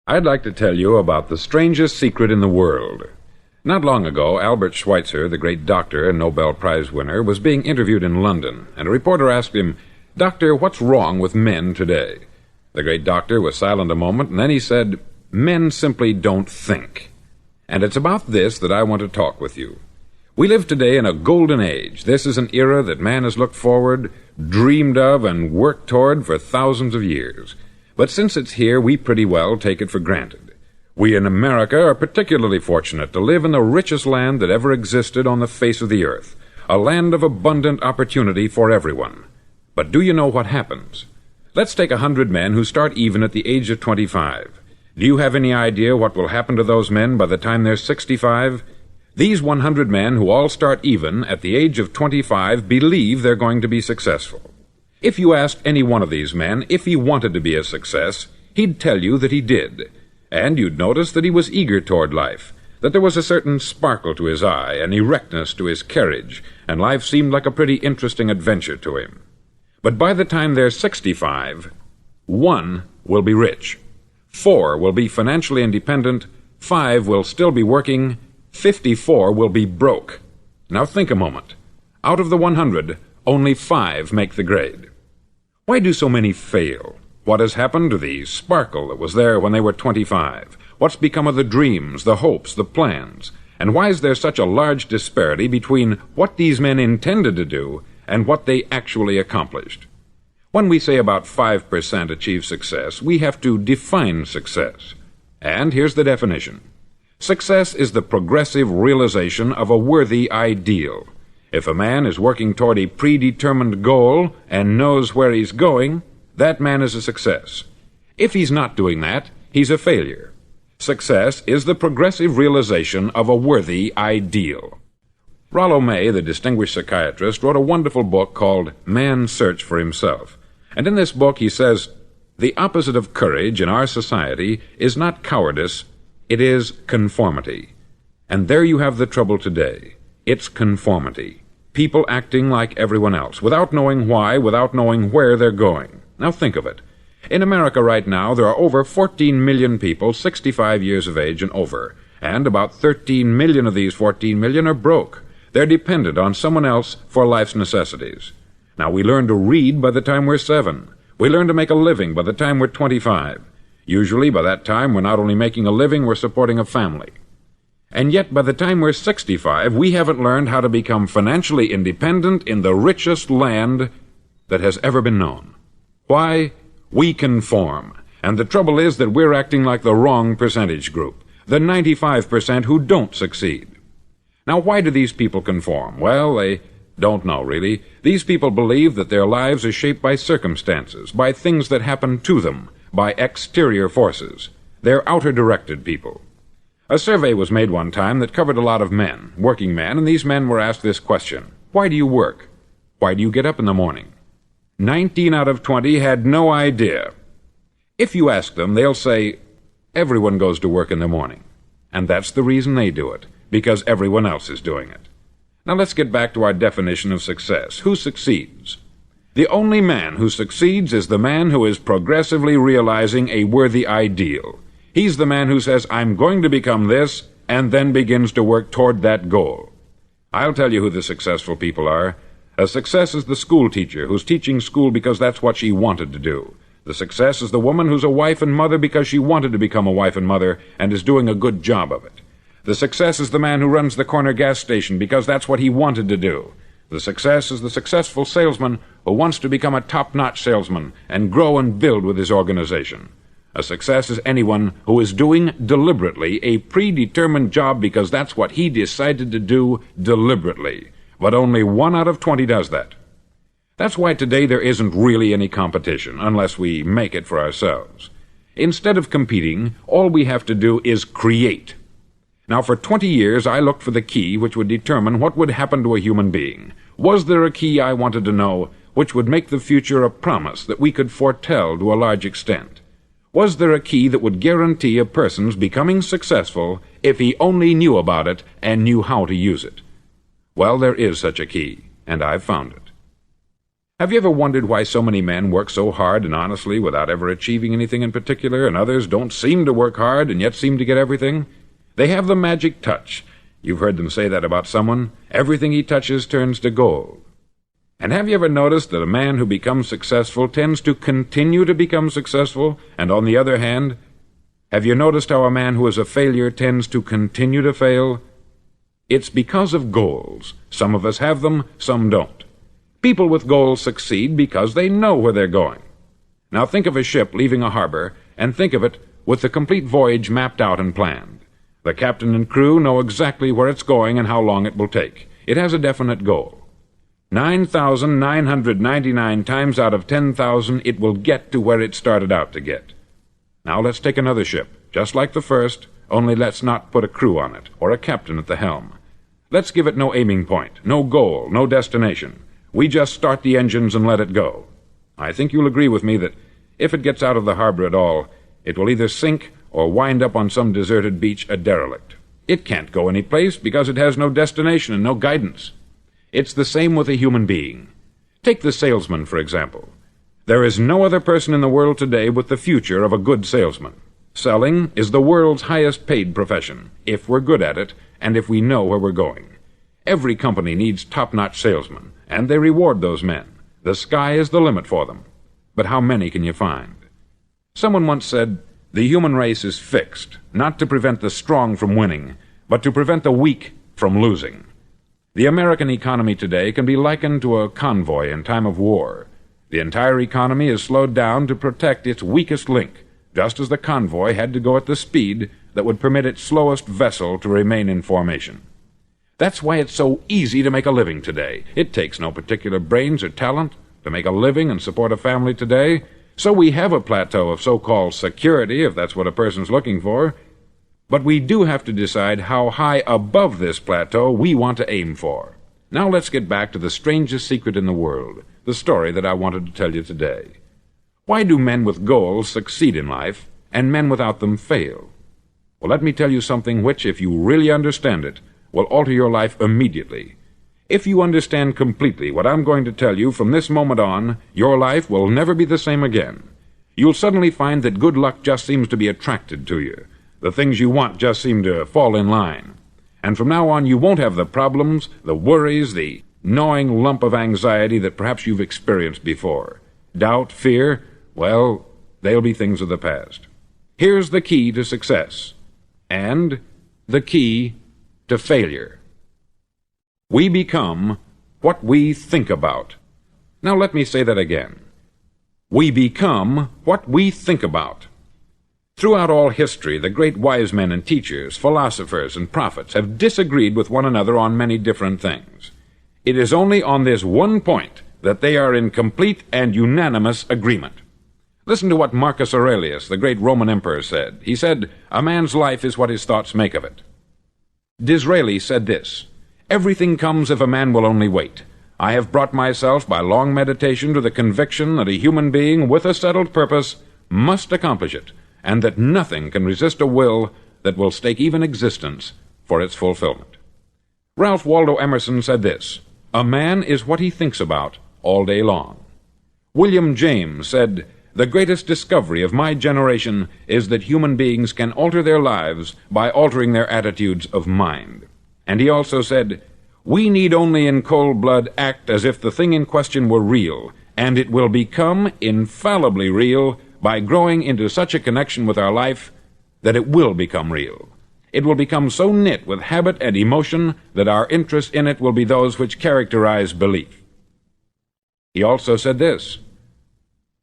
I'd like to tell you about the strangest secret in the world. Not long ago, Albert Schweitzer, the great doctor and Nobel Prize winner, was being interviewed in London, and a reporter asked him, "Doctor, what's wrong with men today?" The great doctor was silent a moment, and then he said, "Men simply don't think." And it's about this that I want to talk with you. We live today in a golden age. This is an era that man has looked forward, dreamed of, and worked toward for thousands of years. But since it's here, we pretty well take it for granted. We in America are particularly fortunate to live in the richest land that ever existed on the face of the earth, a land of abundant opportunity for everyone. But do you know what happens? Let's take 100 men who start even at the age of 25. Do you have any idea what will happen to those men by the time they're 65? These 100 men who all start even at the age of 25 believe they're going to be successful. If you asked any one of these men if he wanted to be a success, he'd tell you that he did. And you'd notice that he was eager toward life, that there was a certain sparkle to his eye, an erectness to his carriage, and life seemed like a pretty interesting adventure to him. But by the time they're 65, 1 will be rich, 4 will be financially independent, 5 will still be working, 54 will be broke. Now think a moment. Out of the 100, only 5 make the grade. Why do so many fail? What has happened to the sparkle that was there when they were 25? What's become of the dreams, the hopes, the plans? And why is there such a large disparity between what these men intended to do and what they actually accomplished? When we say about 5% achieve success, we have to define success. And here's the definition. Success is the progressive realization of a worthy ideal. If a man is working toward a predetermined goal and knows where he's going, that man is a success. If he's not doing that, he's a failure. Success is the progressive realization of a worthy ideal. Rollo May, the distinguished psychiatrist, wrote a wonderful book called Man's Search for Himself. And in this book he says, "The opposite of courage in our society is not cowardice, it is conformity." And there you have the trouble today. It's conformity. People acting like everyone else, without knowing why, without knowing where they're going. Now think of it. In America right now, there are over 14 million people 65 years of age and over, and about 13 million of these 14 million are broke. They're dependent on someone else for life's necessities. Now, we learn to read by the time we're 7. We learn to make a living by the time we're 25. Usually, by that time, we're not only making a living, we're supporting a family. And yet, by the time we're 65, we haven't learned how to become financially independent in the richest land that has ever been known. Why? We conform. And the trouble is that we're acting like the wrong percentage group, the 95% who don't succeed. Now, why do these people conform? Well, they don't know, really. These people believe that their lives are shaped by circumstances, by things that happen to them, by exterior forces. They're outer-directed people. A survey was made one time that covered a lot of men, working men, and these men were asked this question: why do you work? Why do you get up in the morning? 19 out of 20 had no idea. If you ask them, they'll say, everyone goes to work in the morning. And that's the reason they do it, because everyone else is doing it. Now let's get back to our definition of success. Who succeeds? The only man who succeeds is the man who is progressively realizing a worthy ideal. He's the man who says, I'm going to become this, and then begins to work toward that goal. I'll tell you who the successful people are. A success is the school teacher who's teaching school because that's what she wanted to do. The success is the woman who's a wife and mother because she wanted to become a wife and mother and is doing a good job of it. The success is the man who runs the corner gas station because that's what he wanted to do. The success is the successful salesman who wants to become a top-notch salesman and grow and build with his organization. A success is anyone who is doing deliberately a predetermined job because that's what he decided to do deliberately. But only 1 out of 20 does that. That's why today there isn't really any competition, unless we make it for ourselves. Instead of competing, all we have to do is create. Now, for 20 years, I looked for the key which would determine what would happen to a human being. Was there a key, I wanted to know, which would make the future a promise that we could foretell to a large extent? Was there a key that would guarantee a person's becoming successful if he only knew about it and knew how to use it? Well, there is such a key, and I've found it. Have you ever wondered why so many men work so hard and honestly without ever achieving anything in particular, and others don't seem to work hard and yet seem to get everything? They have the magic touch. You've heard them say that about someone. Everything he touches turns to gold. And have you ever noticed that a man who becomes successful tends to continue to become successful, and on the other hand, have you noticed how a man who is a failure tends to continue to fail? It's because of goals. Some of us have them, some don't. People with goals succeed because they know where they're going. Now think of a ship leaving a harbor, and think of it with the complete voyage mapped out and planned. The captain and crew know exactly where it's going and how long it will take. It has a definite goal. 9,999 times out of 10,000 it will get to where it started out to get. Now let's take another ship, just like the first, only let's not put a crew on it, or a captain at the helm. Let's give it no aiming point, no goal, no destination. We just start the engines and let it go. I think you'll agree with me that if it gets out of the harbor at all, it will either sink or wind up on some deserted beach a derelict. It can't go any place because it has no destination and no guidance. It's the same with a human being. Take the salesman, for example. There is no other person in the world today with the future of a good salesman. Selling is the world's highest paid profession, if we're good at it and if we know where we're going. Every company needs top-notch salesmen, and they reward those men. The sky is the limit for them. But how many can you find? Someone once said, the human race is fixed, not to prevent the strong from winning, but to prevent the weak from losing. The American economy today can be likened to a convoy in time of war. The entire economy is slowed down to protect its weakest link, just as the convoy had to go at the speed that would permit its slowest vessel to remain in formation. That's why it's so easy to make a living today. It takes no particular brains or talent to make a living and support a family today. So we have a plateau of so-called security, if that's what a person's looking for. But we do have to decide how high above this plateau we want to aim for. Now let's get back to the strangest secret in the world, the story that I wanted to tell you today. Why do men with goals succeed in life, and men without them fail? Well, let me tell you something which, if you really understand it, will alter your life immediately. If you understand completely what I'm going to tell you from this moment on, your life will never be the same again. You'll suddenly find that good luck just seems to be attracted to you. The things you want just seem to fall in line. And from now on, you won't have the problems, the worries, the gnawing lump of anxiety that perhaps you've experienced before. Doubt, fear, well, they'll be things of the past. Here's the key to success, and the key to failure. We become what we think about. Now let me say that again. We become what we think about. Throughout all history, the great wise men and teachers, philosophers and prophets have disagreed with one another on many different things. It is only on this one point that they are in complete and unanimous agreement. Listen to what Marcus Aurelius, the great Roman emperor, said. He said, "A man's life is what his thoughts make of it." Disraeli said this, "Everything comes if a man will only wait. I have brought myself by long meditation to the conviction that a human being with a settled purpose must accomplish it, and that nothing can resist a will that will stake even existence for its fulfillment." Ralph Waldo Emerson said this, "A man is what he thinks about all day long." William James said, "The greatest discovery of my generation is that human beings can alter their lives by altering their attitudes of mind." And he also said, "We need only in cold blood act as if the thing in question were real, and it will become infallibly real by growing into such a connection with our life that it will become real. It will become so knit with habit and emotion that our interest in it will be those which characterize belief." He also said this,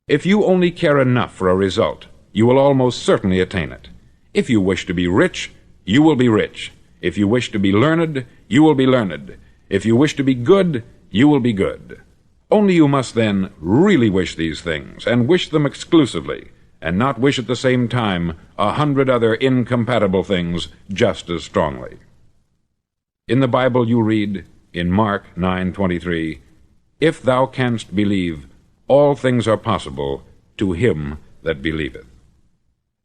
"If you only care enough for a result, you will almost certainly attain it. If you wish to be rich, you will be rich. If you wish to be learned, you will be learned. If you wish to be good, you will be good. Only you must then really wish these things, and wish them exclusively, and not wish at the same time 100 other incompatible things just as strongly." In the Bible you read, in Mark 9:23, "If thou canst believe, all things are possible to him that believeth."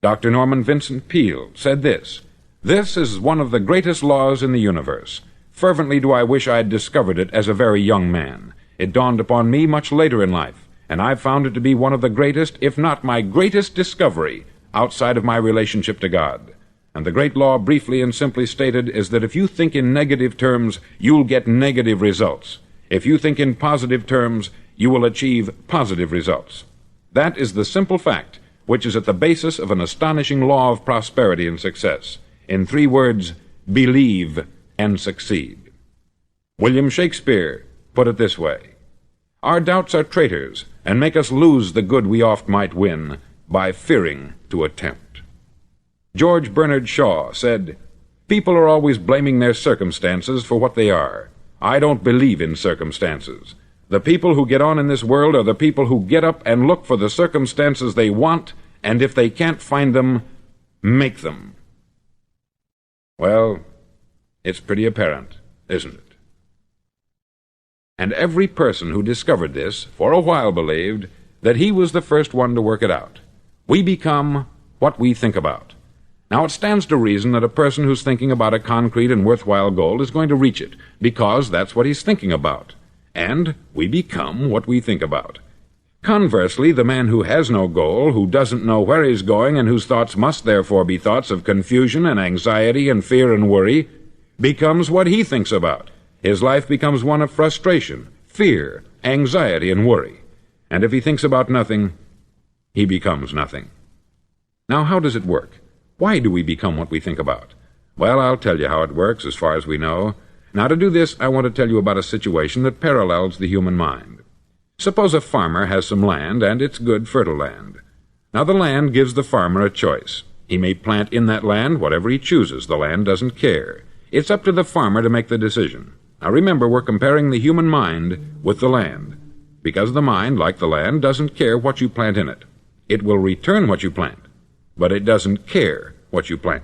Dr. Norman Vincent Peale said this, "This is one of the greatest laws in the universe. Fervently do I wish I had discovered it as a very young man. It dawned upon me much later in life, and I've found it to be one of the greatest, if not my greatest discovery, outside of my relationship to God. And the great law, briefly and simply stated, is that if you think in negative terms, you'll get negative results. If you think in positive terms, you will achieve positive results. That is the simple fact which is at the basis of an astonishing law of prosperity and success. In 3 words, believe and succeed. William Shakespeare put it this way: "Our doubts are traitors, and make us lose the good we oft might win, by fearing to attempt." George Bernard Shaw said, "People are always blaming their circumstances for what they are. I don't believe in circumstances. The people who get on in this world are the people who get up and look for the circumstances they want, and if they can't find them, make them." Well, it's pretty apparent, isn't it? And every person who discovered this for a while believed that he was the first one to work it out. We become what we think about. Now, it stands to reason that a person who's thinking about a concrete and worthwhile goal is going to reach it, because that's what he's thinking about. And we become what we think about. Conversely, the man who has no goal, who doesn't know where he's going, and whose thoughts must therefore be thoughts of confusion and anxiety and fear and worry, becomes what he thinks about. His life becomes one of frustration, fear, anxiety, and worry. And if he thinks about nothing, he becomes nothing. Now, how does it work? Why do we become what we think about? Well, I'll tell you how it works as far as we know. Now, to do this, I want to tell you about a situation that parallels the human mind. Suppose a farmer has some land, and it's good, fertile land. Now, the land gives the farmer a choice. He may plant in that land whatever he chooses. The land doesn't care. It's up to the farmer to make the decision. Now, remember, we're comparing the human mind with the land, because the mind, like the land, doesn't care what you plant in it. It will return what you plant, but it doesn't care what you plant.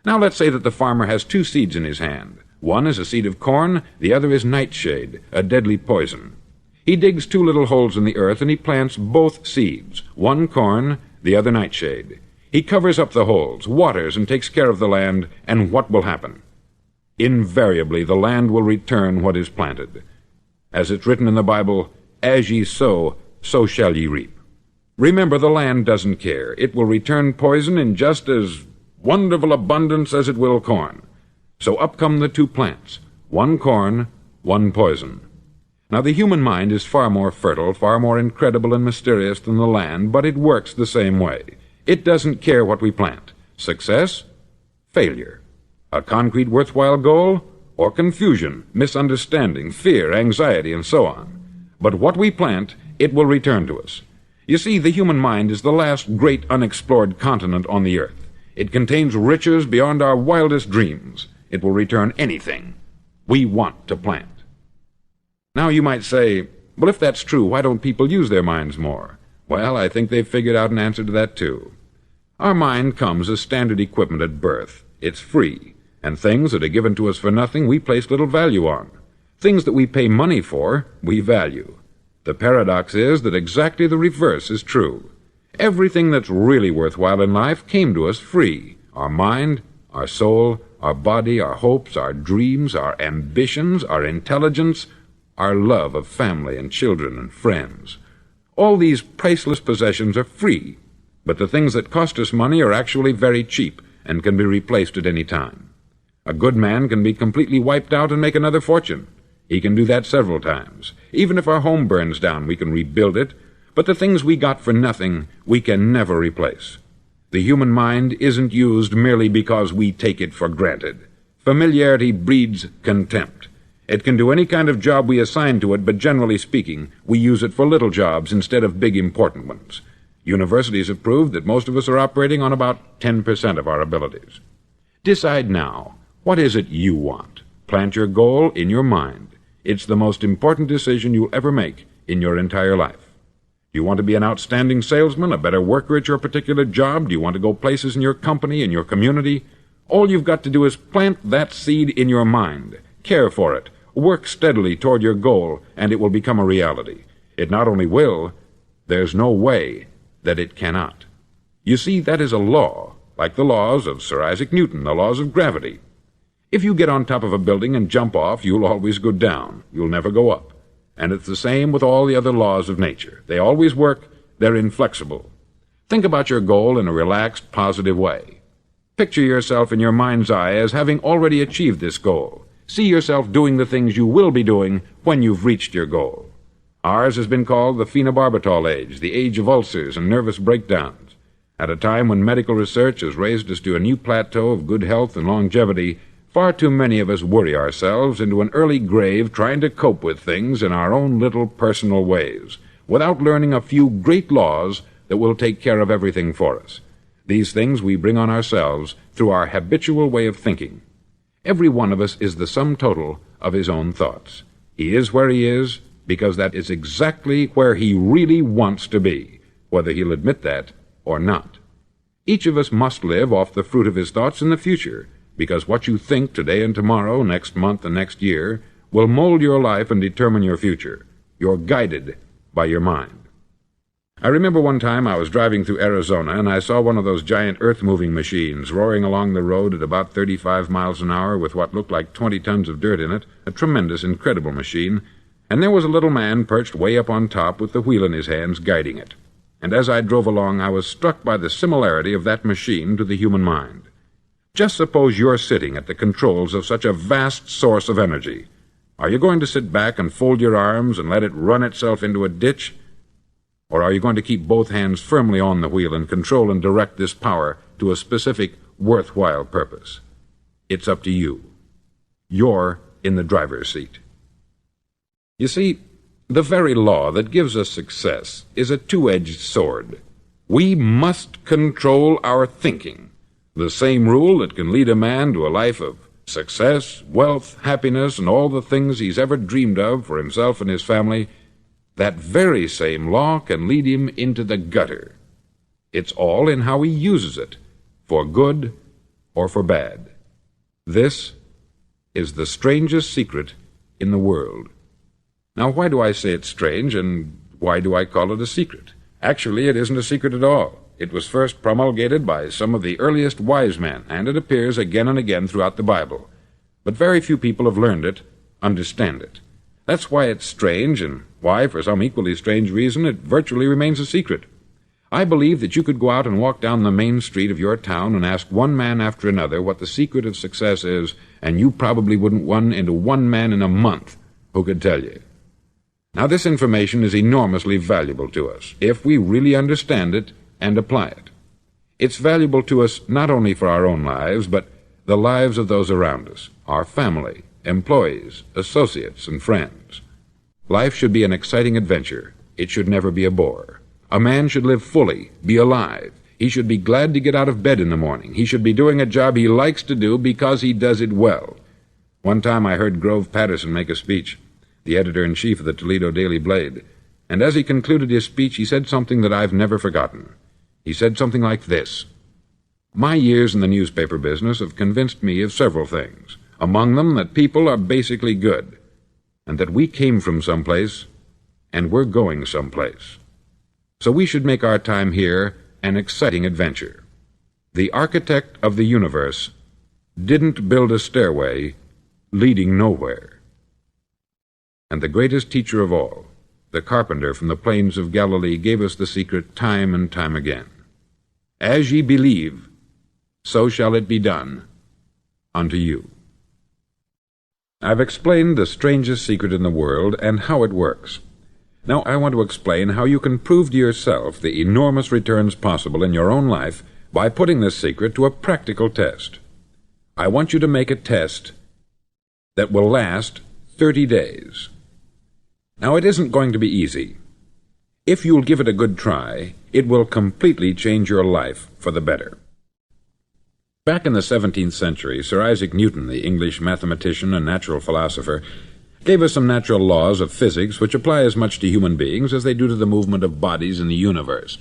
Now, let's say that the farmer has 2 seeds in his hand. One is a seed of corn, the other is nightshade, a deadly poison. He digs 2 little holes in the earth, and he plants both seeds, one corn, the other nightshade. He covers up the holes, waters, and takes care of the land, and what will happen? Invariably, the land will return what is planted. As it's written in the Bible, "As ye sow, so shall ye reap." Remember, the land doesn't care. It will return poison in just as wonderful abundance as it will corn. So up come the 2 plants, one corn, one poison. Now, the human mind is far more fertile, far more incredible and mysterious than the land, but it works the same way. It doesn't care what we plant. Success, failure. A concrete, worthwhile goal, or confusion, misunderstanding, fear, anxiety, and so on. But what we plant, it will return to us. You see, the human mind is the last great unexplored continent on the earth. It contains riches beyond our wildest dreams. It will return anything we want to plant. Now, you might say, well, if that's true, why don't people use their minds more? Well, I think they've figured out an answer to that, too. Our mind comes as standard equipment at birth. It's free, and things that are given to us for nothing we place little value on. Things that we pay money for, we value. The paradox is that exactly the reverse is true. Everything that's really worthwhile in life came to us free. Our mind, our soul, our body, our hopes, our dreams, our ambitions, our intelligence, our love of family and children and friends. All these priceless possessions are free, but the things that cost us money are actually very cheap and can be replaced at any time. A good man can be completely wiped out and make another fortune. He can do that several times. Even if our home burns down, we can rebuild it, but the things we got for nothing, we can never replace. The human mind isn't used merely because we take it for granted. Familiarity breeds contempt. It can do any kind of job we assign to it, but generally speaking, we use it for little jobs instead of big important ones. Universities have proved that most of us are operating on about 10% of our abilities. Decide now, what is it you want? Plant your goal in your mind. It's the most important decision you'll ever make in your entire life. Do you want to be an outstanding salesman, a better worker at your particular job? Do you want to go places in your company, in your community? All you've got to do is plant that seed in your mind. Care for it. Work steadily toward your goal, and it will become a reality. It not only will, there's no way that it cannot. You see, that is a law, like the laws of Sir Isaac Newton, the laws of gravity. If you get on top of a building and jump off, you'll always go down. You'll never go up. And it's the same with all the other laws of nature. They always work. They're inflexible. Think about your goal in a relaxed, positive way. Picture yourself in your mind's eye as having already achieved this goal. See yourself doing the things you will be doing when you've reached your goal. Ours has been called the phenobarbital age, the age of ulcers and nervous breakdowns. At a time when medical research has raised us to a new plateau of good health and longevity, far too many of us worry ourselves into an early grave trying to cope with things in our own little personal ways, without learning a few great laws that will take care of everything for us. These things we bring on ourselves through our habitual way of thinking. Every one of us is the sum total of his own thoughts. He is where he is because that is exactly where he really wants to be, whether he'll admit that or not. Each of us must live off the fruit of his thoughts in the future, because what you think today and tomorrow, next month and next year, will mold your life and determine your future. You're guided by your mind. I remember one time I was driving through Arizona and I saw one of those giant earth-moving machines roaring along the road at about 35 miles an hour with what looked like 20 tons of dirt in it, a tremendous, incredible machine, and there was a little man perched way up on top with the wheel in his hands guiding it. And as I drove along, I was struck by the similarity of that machine to the human mind. Just suppose you're sitting at the controls of such a vast source of energy. Are you going to sit back and fold your arms and let it run itself into a ditch? Or are you going to keep both hands firmly on the wheel and control and direct this power to a specific, worthwhile purpose? It's up to you. You're in the driver's seat. You see, the very law that gives us success is a two-edged sword. We must control our thinking. The same rule that can lead a man to a life of success, wealth, happiness, and all the things he's ever dreamed of for himself and his family, that very same law can lead him into the gutter. It's all in how he uses it, for good or for bad. This is the strangest secret in the world. Now, why do I say it's strange, and why do I call it a secret? Actually, it isn't a secret at all. It was first promulgated by some of the earliest wise men, and it appears again and again throughout the Bible. But very few people have learned it, understand it. That's why it's strange, and why, for some equally strange reason, it virtually remains a secret. I believe that you could go out and walk down the main street of your town and ask one man after another what the secret of success is, and you probably wouldn't run into one man in a month who could tell you. Now, this information is enormously valuable to us, if we really understand it and apply it. It's valuable to us not only for our own lives, but the lives of those around us, our family, employees, associates, and friends. Life should be an exciting adventure. It should never be a bore. A man should live fully, be alive. He should be glad to get out of bed in the morning. He should be doing a job he likes to do because he does it well. One time I heard Grove Patterson make a speech, the editor-in-chief of the Toledo Daily Blade, and as he concluded his speech, he said something that I've never forgotten. He said something like this: "My years in the newspaper business have convinced me of several things, among them that people are basically good, and that we came from someplace, and we're going someplace. So we should make our time here an exciting adventure. The architect of the universe didn't build a stairway leading nowhere." And the greatest teacher of all, the carpenter from the plains of Galilee, gave us the secret time and time again. "As ye believe, so shall it be done unto you." I've explained the strangest secret in the world and how it works. Now I want to explain how you can prove to yourself the enormous returns possible in your own life by putting this secret to a practical test. I want you to make a test that will last 30 days. Now, it isn't going to be easy. If you'll give it a good try, it will completely change your life for the better. Back in the 17th century, Sir Isaac Newton, the English mathematician and natural philosopher, gave us some natural laws of physics which apply as much to human beings as they do to the movement of bodies in the universe.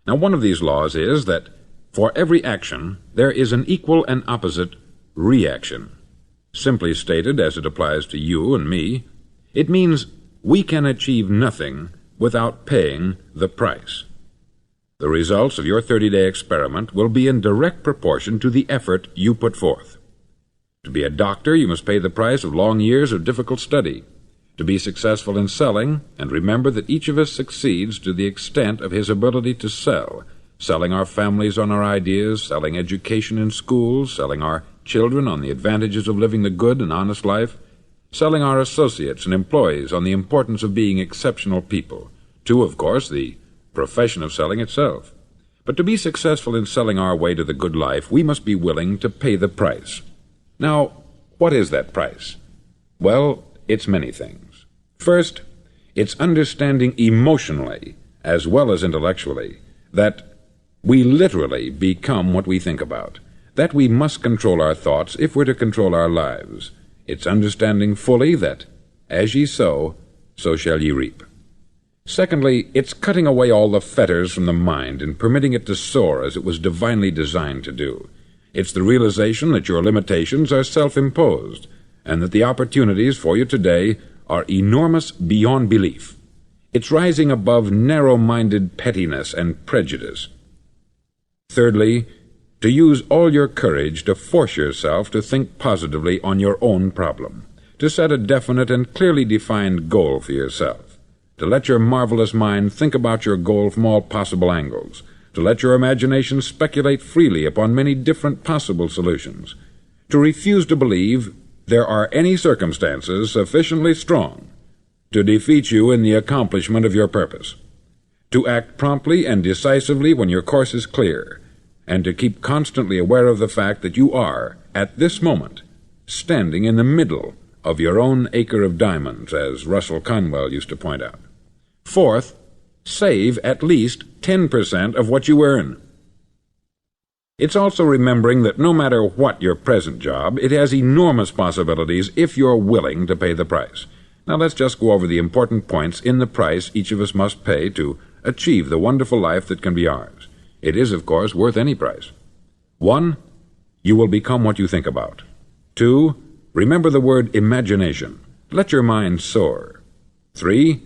Now, one of these laws is that for every action there is an equal and opposite reaction. Simply stated, as it applies to you and me, it means we can achieve nothing without paying the price. The results of your 30-day experiment will be in direct proportion to the effort you put forth. To be a doctor, you must pay the price of long years of difficult study. to be successful in selling, and remember that each of us succeeds to the extent of his ability to sell, selling our families on our ideas, selling education in schools, selling our children on the advantages of living the good and honest life, selling our associates and employees on the importance of being exceptional people, to, of course, the profession of selling itself. But to be successful in selling our way to the good life, we must be willing to pay the price. Now, what is that price? Well, it's many things. First, it's understanding emotionally, as well as intellectually, that we literally become what we think about, that we must control our thoughts if we're to control our lives. It's understanding fully that, as ye sow, so shall ye reap. Secondly, it's cutting away all the fetters from the mind and permitting it to soar as it was divinely designed to do. It's the realization that your limitations are self-imposed, and that the opportunities for you today are enormous beyond belief. It's rising above narrow-minded pettiness and prejudice. Thirdly, to use all your courage to force yourself to think positively on your own problem, to set a definite and clearly defined goal for yourself, to let your marvelous mind think about your goal from all possible angles, to let your imagination speculate freely upon many different possible solutions, to refuse to believe there are any circumstances sufficiently strong to defeat you in the accomplishment of your purpose, to act promptly and decisively when your course is clear, and to keep constantly aware of the fact that you are, at this moment, standing in the middle of your own acre of diamonds, as Russell Conwell used to point out. Fourth, save at least 10% of what you earn. It's also remembering that no matter what your present job, it has enormous possibilities if you're willing to pay the price. Now let's just go over the important points in the price each of us must pay to achieve the wonderful life that can be ours. It is, of course, worth any price. 1. You will become what you think about. 2. Remember the word imagination. Let your mind soar. 3.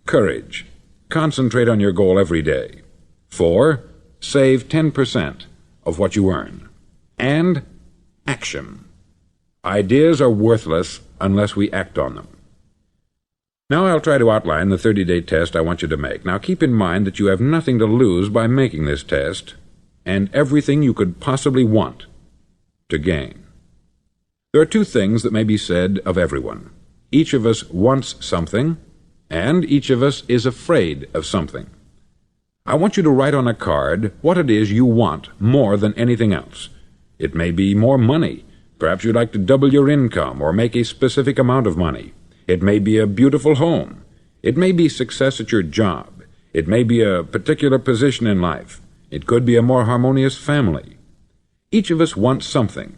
Courage. Concentrate on your goal every day. 4. Save 10% of what you earn. And action. Ideas are worthless unless we act on them. Now I'll try to outline the 30-day test I want you to make. Now keep in mind that you have nothing to lose by making this test, and everything you could possibly want to gain. There are two things that may be said of everyone. Each of us wants something, and each of us is afraid of something. I want you to write on a card what it is you want more than anything else. It may be more money. Perhaps you'd like to double your income or make a specific amount of money. It may be a beautiful home. It may be success at your job. It may be a particular position in life. It could be a more harmonious family. Each of us wants something.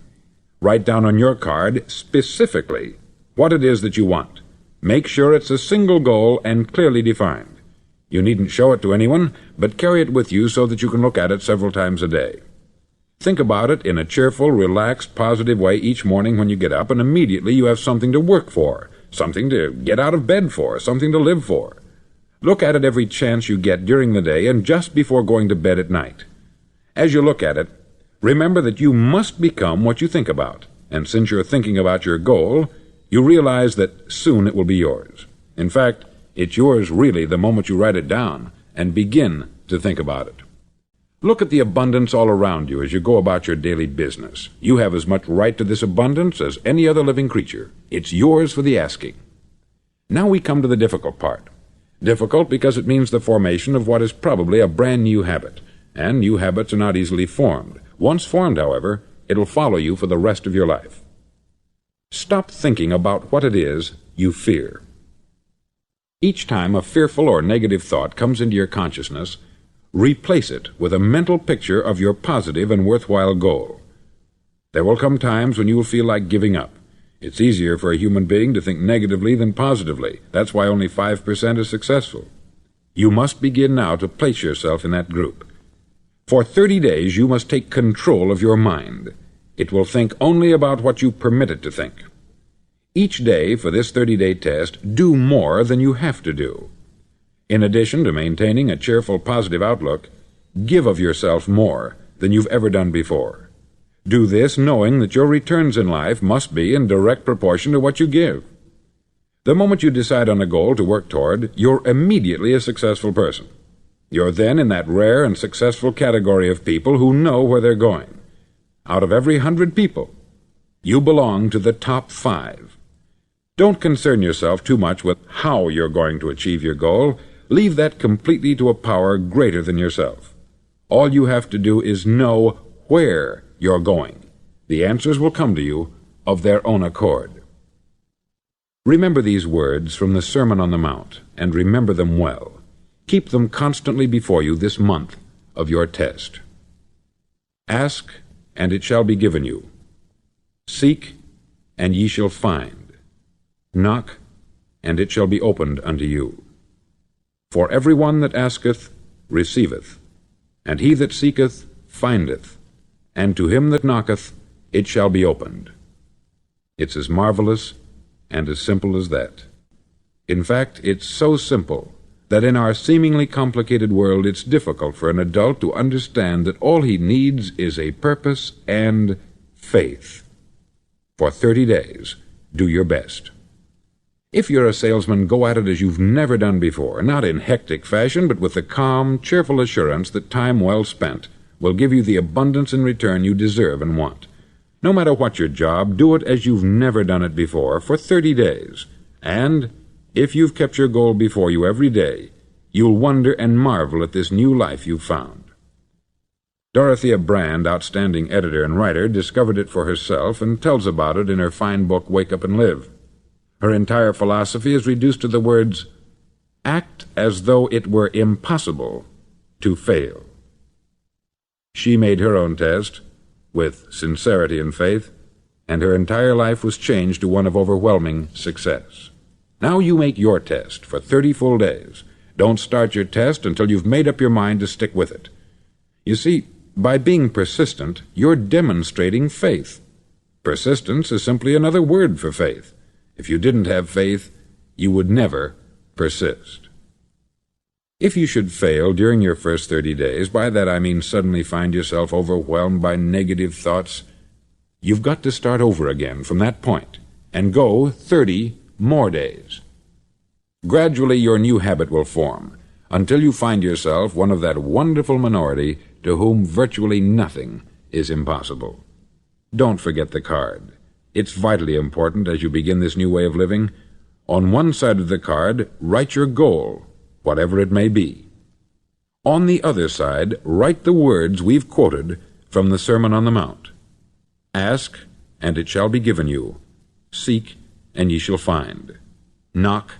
Write down on your card specifically what it is that you want. Make sure it's a single goal and clearly defined. You needn't show it to anyone, but carry it with you so that you can look at it several times a day. Think about it in a cheerful, relaxed, positive way each morning when you get up, and immediately you have something to work for, something to get out of bed for, something to live for. Look at it every chance you get during the day and just before going to bed at night. As you look at it, remember that you must become what you think about, and since you're thinking about your goal, you realize that soon it will be yours. In fact, it's yours really the moment you write it down and begin to think about it. Look at the abundance all around you as you go about your daily business. You have as much right to this abundance as any other living creature. It's yours for the asking. Now we come to the difficult part. Difficult because it means the formation of what is probably a brand new habit, and new habits are not easily formed. Once formed, however, it'll follow you for the rest of your life. Stop thinking about what it is you fear. Each time a fearful or negative thought comes into your consciousness, replace it with a mental picture of your positive and worthwhile goal. There will come times when you will feel like giving up. It's easier for a human being to think negatively than positively. That's why only 5% is successful. You must begin now to place yourself in that group. For 30 days you must take control of your mind. It will think only about what you permit it to think. Each day for this 30-day test, do more than you have to do. In addition to maintaining a cheerful, positive outlook, give of yourself more than you've ever done before. Do this knowing that your returns in life must be in direct proportion to what you give. The moment you decide on a goal to work toward, you're immediately a successful person. You're then in that rare and successful category of people who know where they're going. Out of every 100 people, you belong to the top 5. Don't concern yourself too much with how you're going to achieve your goal. Leave that completely to a power greater than yourself. All you have to do is know where you're going. The answers will come to you of their own accord. Remember these words from the Sermon on the Mount, and remember them well. Keep them constantly before you this month of your test. Ask, and it shall be given you. Seek, and ye shall find. Knock, and it shall be opened unto you. For every one that asketh receiveth, and he that seeketh findeth, and to him that knocketh it shall be opened. It's as marvelous and as simple as that. In fact, it's so simple that in our seemingly complicated world it's difficult for an adult to understand that all he needs is a purpose and faith. For 30 days, do your best. If you're a salesman, go at it as you've never done before, not in hectic fashion, but with the calm, cheerful assurance that time well spent will give you the abundance in return you deserve and want. No matter what your job, do it as you've never done it before for 30 days. And if you've kept your goal before you every day, you'll wonder and marvel at this new life you've found. Dorothea Brand, outstanding editor and writer, discovered it for herself and tells about it in her fine book, Wake Up and Live. Her entire philosophy is reduced to the words, act as though it were impossible to fail. She made her own test with sincerity and faith, and her entire life was changed to one of overwhelming success. Now you make your test for 30 full days. Don't start your test until you've made up your mind to stick with it. You see, by being persistent, you're demonstrating faith. Persistence is simply another word for faith. If you didn't have faith, you would never persist. If you should fail during your first 30 days, by that I mean suddenly find yourself overwhelmed by negative thoughts, you've got to start over again from that point and go 30 more days. Gradually your new habit will form until you find yourself one of that wonderful minority to whom virtually nothing is impossible. Don't forget the card. It's vitally important as you begin this new way of living. On one side of the card, write your goal, whatever it may be. On the other side, write the words we've quoted from the Sermon on the Mount. Ask, and it shall be given you. Seek, and ye shall find. Knock,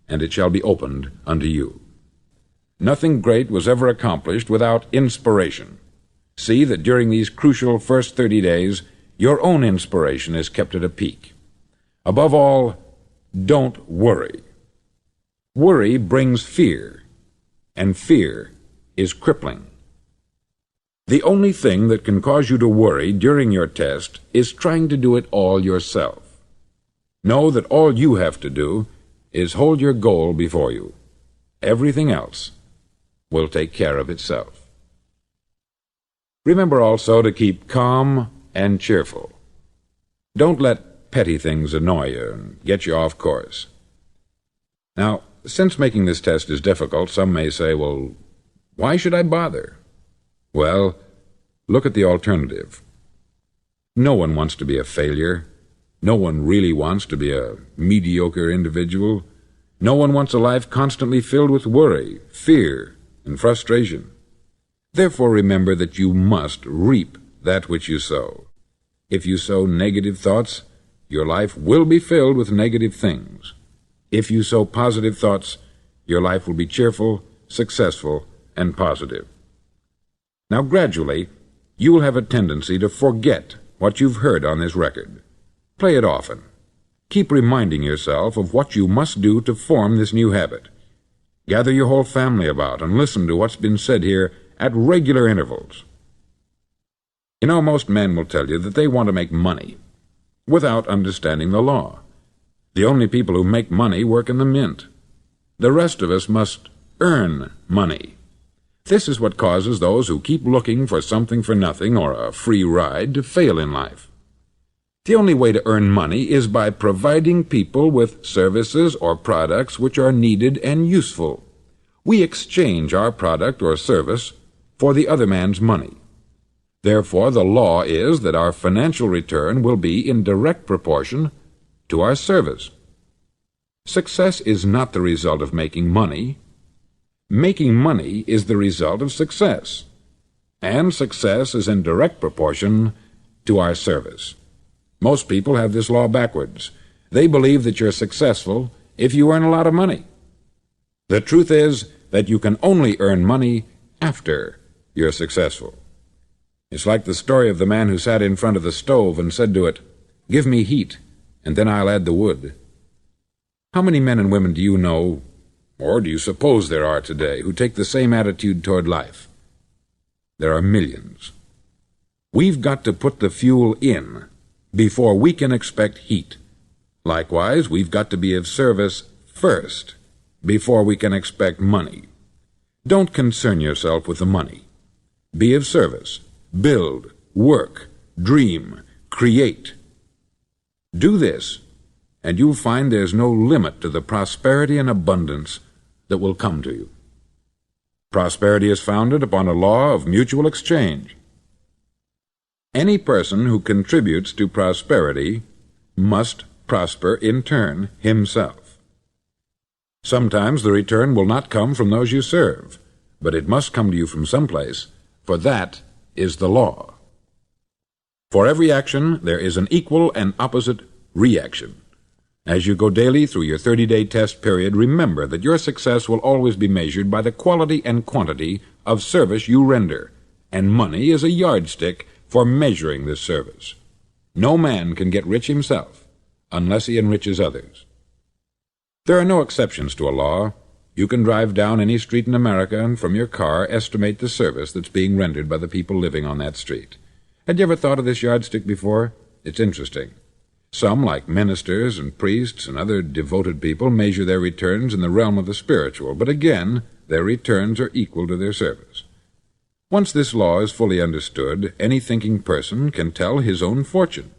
and it shall be opened unto you. Nothing great was ever accomplished without inspiration. See that during these crucial first 30 days, your own inspiration is kept at a peak. Above all, don't worry. Worry brings fear, and fear is crippling. The only thing that can cause you to worry during your test is trying to do it all yourself. Know that all you have to do is hold your goal before you. Everything else will take care of itself. Remember also to keep calm and cheerful. Don't let petty things annoy you and get you off course. Now, since making this test is difficult, some may say, well, why should I bother? Well, look at the alternative. No one wants to be a failure. No one really wants to be a mediocre individual. No one wants a life constantly filled with worry, fear, and frustration. Therefore, remember that you must reap that which you sow. If you sow negative thoughts, your life will be filled with negative things. If you sow positive thoughts, your life will be cheerful, successful, and positive. Now, gradually, you will have a tendency to forget what you've heard on this record. Play it often. Keep reminding yourself of what you must do to form this new habit. Gather your whole family about and listen to what's been said here at regular intervals. You know, most men will tell you that they want to make money without understanding the law. The only people who make money work in the mint. The rest of us must earn money. This is what causes those who keep looking for something for nothing or a free ride to fail in life. The only way to earn money is by providing people with services or products which are needed and useful. We exchange our product or service for the other man's money. Therefore, the law is that our financial return will be in direct proportion to our service. Success is not the result of making money. Making money is the result of success, and success is in direct proportion to our service. Most people have this law backwards. They believe that you're successful if you earn a lot of money. The truth is that you can only earn money after you're successful. It's like the story of the man who sat in front of the stove and said to it, "Give me heat, and then I'll add the wood." How many men and women do you know, or do you suppose there are today, who take the same attitude toward life? There are millions. We've got to put the fuel in before we can expect heat. Likewise, we've got to be of service first before we can expect money. Don't concern yourself with the money. Be of service. Build, work, dream, create. Do this, and you'll find there's no limit to the prosperity and abundance that will come to you. Prosperity is founded upon a law of mutual exchange. Any person who contributes to prosperity must prosper in turn himself. Sometimes the return will not come from those you serve, but it must come to you from someplace, for that is the law. For every action there is an equal and opposite reaction. As you go daily through your 30-day test period, remember that your success will always be measured by the quality and quantity of service you render, and money is a yardstick for measuring this service. No man can get rich himself unless he enriches others. There are no exceptions to a law. You can drive down any street in America and from your car estimate the service that's being rendered by the people living on that street. Had you ever thought of this yardstick before? It's interesting. Some, like ministers and priests and other devoted people, measure their returns in the realm of the spiritual, but again, their returns are equal to their service. Once this law is fully understood, any thinking person can tell his own fortune.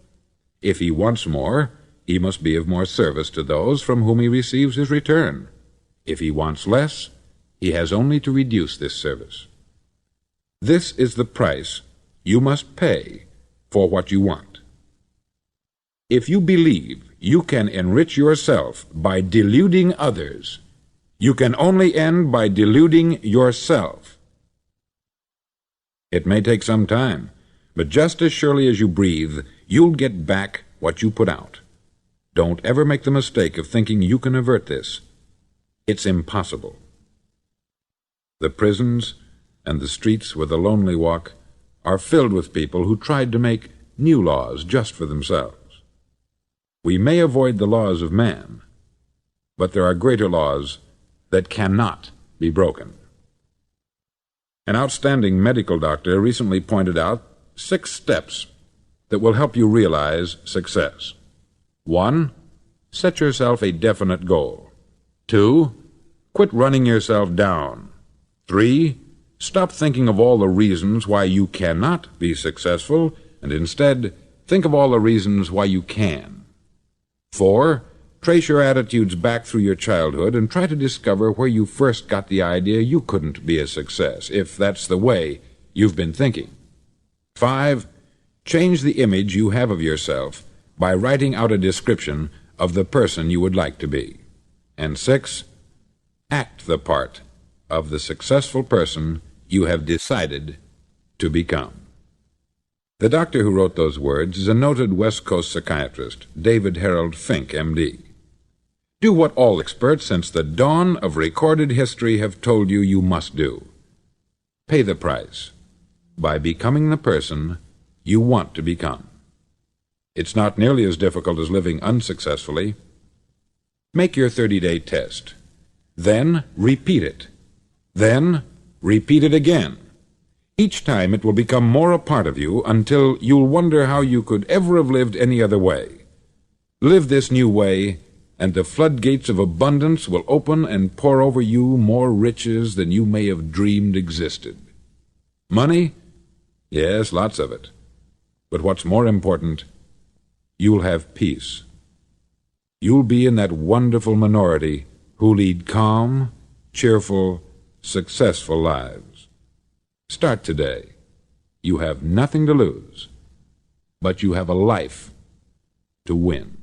If he wants more, he must be of more service to those from whom he receives his return. If he wants less, he has only to reduce this service. This is the price you must pay for what you want. If you believe you can enrich yourself by deluding others, you can only end by deluding yourself. It may take some time, but just as surely as you breathe, you'll get back what you put out. Don't ever make the mistake of thinking you can avert this. It's impossible. The prisons and the streets where the lonely walk are filled with people who tried to make new laws just for themselves. We may avoid the laws of man, but there are greater laws that cannot be broken. An outstanding medical doctor recently pointed out 6 steps that will help you realize success. 1. Set yourself a definite goal. 2. Quit running yourself down. 3. Stop thinking of all the reasons why you cannot be successful, and instead think of all the reasons why you can. 4. Trace your attitudes back through your childhood and try to discover where you first got the idea you couldn't be a success, if that's the way you've been thinking. 5. Change the image you have of yourself by writing out a description of the person you would like to be. And 6. Act the part of the successful person you have decided to become. The doctor who wrote those words is a noted West Coast psychiatrist, David Harold Fink, M.D. Do what all experts since the dawn of recorded history have told you you must do. Pay the price by becoming the person you want to become. It's not nearly as difficult as living unsuccessfully. Make your 30-day test. Then repeat it. Then repeat it again. Each time it will become more a part of you until you'll wonder how you could ever have lived any other way. Live this new way, and the floodgates of abundance will open and pour over you more riches than you may have dreamed existed. Money? Yes, lots of it. But what's more important, you'll have peace. You'll be in that wonderful minority who lead calm, cheerful, successful lives. Start today. You have nothing to lose, but you have a life to win.